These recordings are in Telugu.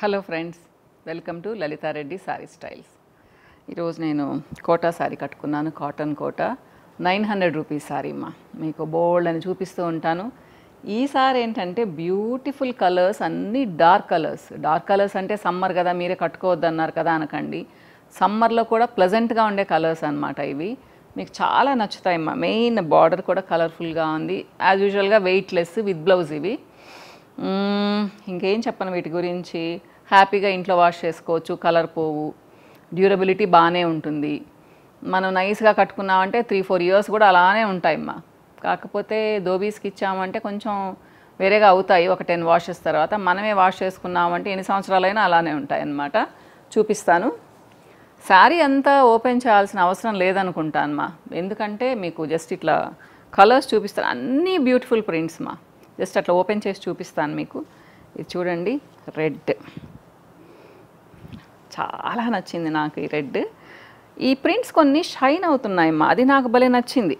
Hello friends, welcome to Lalitha Reddy sari styles. ఈరోజు నేను కోటా సారీ కట్టుకున్నాను, కాటన్ కోటా. 900 రూపీస్ సారీ అమ్మా. మీకు బోల్డ్ అని చూపిస్తూ ఉంటాను. ఈ సారీ ఏంటంటే బ్యూటిఫుల్ కలర్స్, అన్నీ డార్క్ కలర్స్. డార్క్ కలర్స్ అంటే సమ్మర్ కదా, మీరే కట్టుకోవద్దు అన్నారు కదా అనకండి. సమ్మర్లో కూడా ప్లెజెంట్గా ఉండే కలర్స్ అనమాట ఇవి. మీకు చాలా నచ్చుతాయమ్మా. మెయిన్ బార్డర్ కూడా కలర్ఫుల్గా ఉంది. యాజ్ యూజువల్గా వెయిట్లెస్ విత్ బ్లౌజ్ ఇవి. ఇంకేం చెప్పను వీటి గురించి. హ్యాపీగా ఇంట్లో వాష్ చేసుకోవచ్చు, కలర్ పోవు, డ్యూరబిలిటీ బాగానే ఉంటుంది. మనం నైస్గా కట్టుకున్నామంటే 3-4 ఇయర్స్ కూడా అలానే ఉంటాయమ్మా. కాకపోతే దోబీస్కి ఇచ్చామంటే కొంచెం వేరేగా అవుతాయి ఒక 10 వాషెస్ తర్వాత. మనమే వాష్ చేసుకున్నామంటే ఎన్ని సంవత్సరాలైనా అలానే ఉంటాయి అన్నమాట. చూపిస్తాను. శారీ అంతా ఓపెన్ చేయాల్సిన అవసరం లేదనుకుంటాను మా, ఎందుకంటే మీకు జస్ట్ ఇట్లా కలర్స్ చూపిస్తాను. అన్నీ బ్యూటిఫుల్ ప్రింట్స్ మా. జస్ట్ అట్లా ఓపెన్ చేసి చూపిస్తాను మీకు. ఇది చూడండి, రెడ్ చాలా నచ్చింది నాకు. ఈ రెడ్, ఈ ప్రింట్స్ కొన్ని షైన్ అవుతున్నాయమ్మా, అది నాకు భలే నచ్చింది.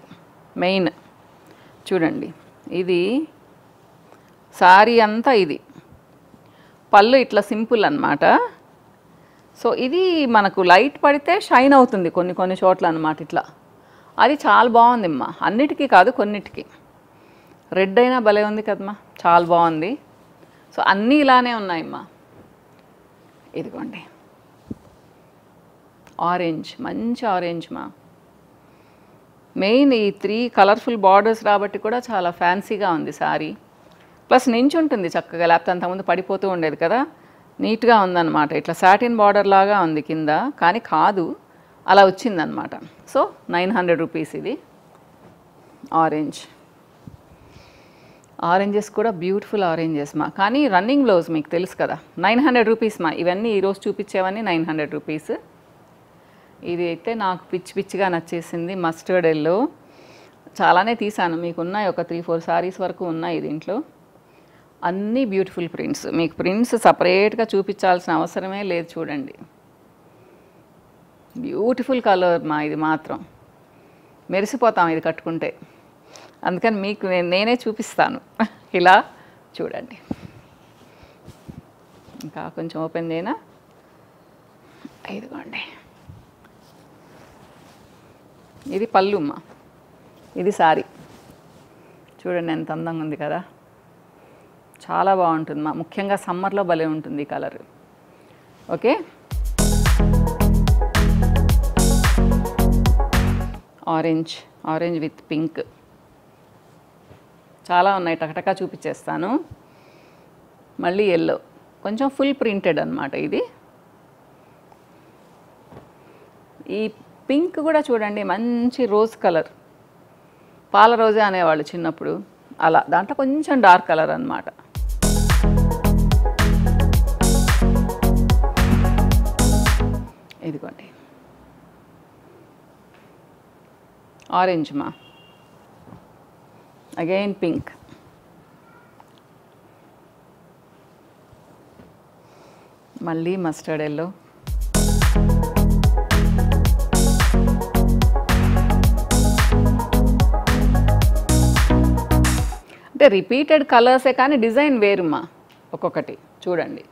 మెయిన్ చూడండి, ఇది శారీ అంతా ఇది పళ్ళు ఇట్లా సింపుల్ అన్నమాట. సో ఇది మనకు లైట్ పడితే షైన్ అవుతుంది కొన్ని చోట్ల అన్నమాట ఇట్లా. అది చాలా బాగుంది అమ్మా. అన్నిటికీ కాదు, కొన్నిటికి. రెడ్ అయినా భలే ఉంది కదమ్మా, చాలా బాగుంది. సో అన్నీ ఇలానే ఉన్నాయమ్మా. ఇదిగోండి ఆరెంజ్, మంచి ఆరెంజ్ మా. మెయిన్ ఈ 3 కలర్ఫుల్ బార్డర్స్ కాబట్టి కూడా చాలా ఫ్యాన్సీగా ఉంది శారీ. ప్లస్ నించుంటుంది చక్కగా, లేకపోతే అంతకుముందు పడిపోతూ ఉండేది కదా. నీట్గా ఉందన్నమాట. ఇట్లా సాటిన్ బార్డర్ లాగా ఉంది కింద, కానీ కాదు, అలా వచ్చిందనమాట. సో 900 రూపీస్ ఇది. ఆరెంజ్, ఆరెంజెస్ కూడా బ్యూటిఫుల్ ఆరెంజెస్ మా. కానీ రన్నింగ్ బ్లౌజ్ మీకు తెలుసు కదా. 900 రూపీస్ మా. ఇవన్నీ ఈరోజు చూపించేవన్నీ 900 రూపీస్. ఇది అయితే నాకు పిచ్చిగా నచ్చేసింది. మస్టర్డ్ ఎల్లో చాలానే తీసాను, మీకు ఉన్నాయి ఒక 3-4 సారీస్ వరకు ఉన్నాయి దీంట్లో. అన్నీ బ్యూటిఫుల్ ప్రింట్స్. మీకు ప్రింట్స్ సపరేట్గా చూపించాల్సిన అవసరమే లేదు. చూడండి, బ్యూటిఫుల్ కలర్ మా. ఇది మాత్రం మెరిసిపోతాం ఇది కట్టుకుంటే. అందుకని మీకు నేనే చూపిస్తాను. ఇలా చూడండి. ఇంకా కొంచెం ఓపెన్ చేయనా. ఇదిగోండి, ఇది పళ్ళుమ్మ, ఇది సారీ. చూడండి ఎంత అందంగా ఉంది కదా, చాలా బాగుంటుంది మా. ముఖ్యంగా సమ్మర్లో భలే ఉంటుంది ఈ colour. Okay, orange, orange with pink చాలా ఉన్నాయి, టకటకా చూపించేస్తాను. మళ్ళీ ఎల్లో, కొంచెం ఫుల్ ప్రింటెడ్ అనమాట ఇది. ఈ పింక్ కూడా చూడండి, మంచి రోజ్ కలర్, పాల రోజే అనేవాళ్ళు చిన్నప్పుడు, అలా దాంట్లో కొంచెం డార్క్ కలర్ అనమాట. ఇదిగోండి ఆరెంజ్ మా, అగైన్ పింక్, మళ్ళీ మస్టర్డ్ ఎల్లో, అంటే రిపీటెడ్ కలర్సే కానీ డిజైన్ వేరుమ్మా ఒక్కొక్కటి. చూడండి,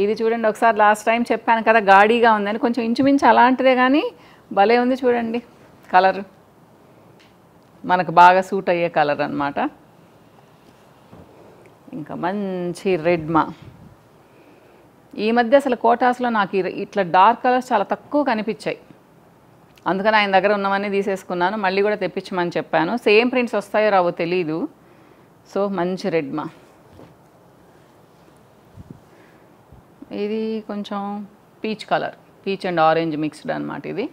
ఇది చూడండి ఒకసారి, లాస్ట్ టైం చెప్పాను కదా గాడీగా ఉందని, కొంచెం ఇంచుమించు అలాంటిదే కానీ భలే ఉంది. చూడండి కలర్, మనకు బాగా సూట్ అయ్యే కలర్ అన్నమాట. ఇంకా మంచి రెడ్ మా. ఈ మధ్య అసలు కోటాస్లో నాకు ఇట్లా డార్క్ కలర్స్ చాలా తక్కువ కనిపించాయి. అందుకని ఆయన దగ్గర ఉన్నవన్నీ తీసేసుకున్నాను. మళ్ళీ కూడా తెప్పించమని చెప్పాను. సేమ్ ప్రింట్స్ వస్తాయో రావో తెలీదు. సో మంచి రెడ్ మా. ఇది కొంచెం peach colour, peach and orange mixed అనమాట ఇది.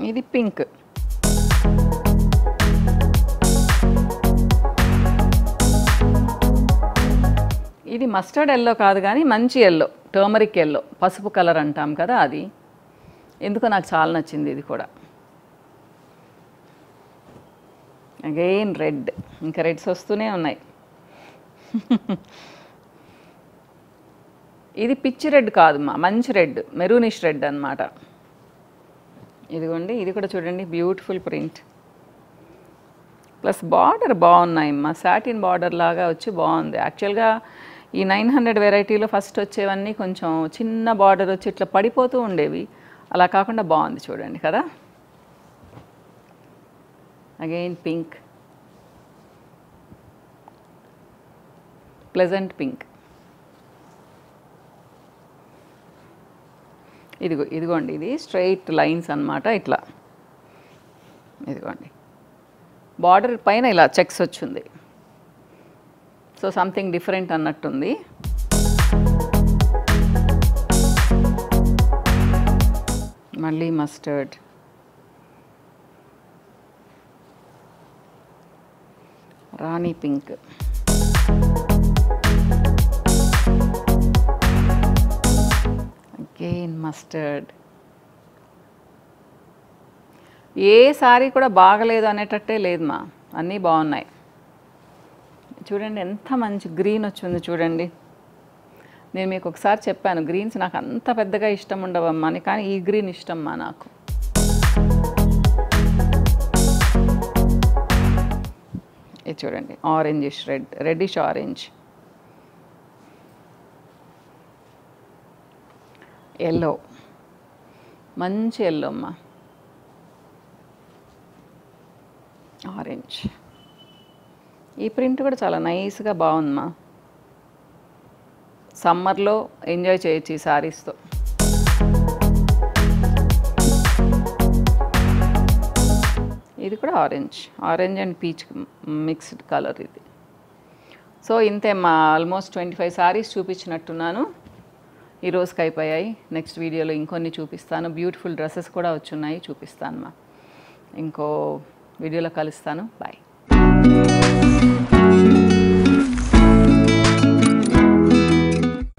ఇది పింక్, ఇది మస్టర్డ్ ఎల్లో కాదు కానీ మంచి ఎల్లో, టర్మరిక్ ఎల్లో, పసుపు కలర్ అంటాం కదా అది. ఎందుకో నాకు చాలా నచ్చింది ఇది కూడా. అగైన్ రెడ్, ఇంకా రెడ్స్ వస్తూనే ఉన్నాయి. ఇది పిచ్చి రెడ్ కాదమ్మా, మంచి రెడ్, మెరూనిష్ రెడ్ అనమాట. ఇదిగోండి, ఇది కూడా చూడండి బ్యూటిఫుల్ ప్రింట్. ప్లస్ బార్డర్ బాగున్నాయమ్మా, సాటిన్ బార్డర్ లాగా వచ్చి బాగుంది. యాక్చువల్గా ఈ 900 వెరైటీలో ఫస్ట్ వచ్చేవన్నీ కొంచెం చిన్న బార్డర్ వచ్చి ఇట్లా పడిపోతూ ఉండేవి, అలా కాకుండా బాగుంది చూడండి కదా. Again pink, pleasant pink. ఇదిగోండి ఇది స్ట్రైట్ లైన్స్ అన్నమాట. ఇట్లా ఇదిగోండి బార్డర్ పైన ఇలా చెక్స్ వచ్చింది. సో సంథింగ్ డిఫరెంట్ అన్నట్టుంది. మళ్ళీ mustard, rani pink, again mustard. ఏ సారీ కూడా బాగలేదు అనేటట్టే లేదు మా, అన్నీ బాగున్నాయి. చూడండి ఎంత మంచి గ్రీన్ వచ్చింది చూడండి. నేను మీకు ఒకసారి చెప్పాను గ్రీన్స్ నాకు అంత పెద్దగా ఇష్టం ఉండవమ్మా అని, కానీ ఈ గ్రీన్ ఇష్టమ్మా నాకు. ఇది చూడండి ఆరెంజిష్ రెడ్డిష్ ఆరెంజ్, ఎల్లో, మంచి ఎల్లో అమ్మా, ఆరెంజ్. ఈ ప్రింట్ కూడా చాలా నైస్గా బాగుందమ్మా. సమ్మర్లో ఎంజాయ్ చేయొచ్చు ఈ శారీస్తో. ఇది కూడా orange and peach mixed colour ఇది. సో ఇంతే మా, ఆల్మోస్ట్ 25 శారీస్ చూపించినట్టున్నాను. ఈ రోజుకి అయిపోయాయి. నెక్స్ట్ వీడియోలో ఇంకొన్ని చూపిస్తాను. బ్యూటిఫుల్ డ్రెస్సెస్ కూడా వచ్చున్నాయి, చూపిస్తాను మా. ఇంకో వీడియోలో కలుస్తాను. బాయ్.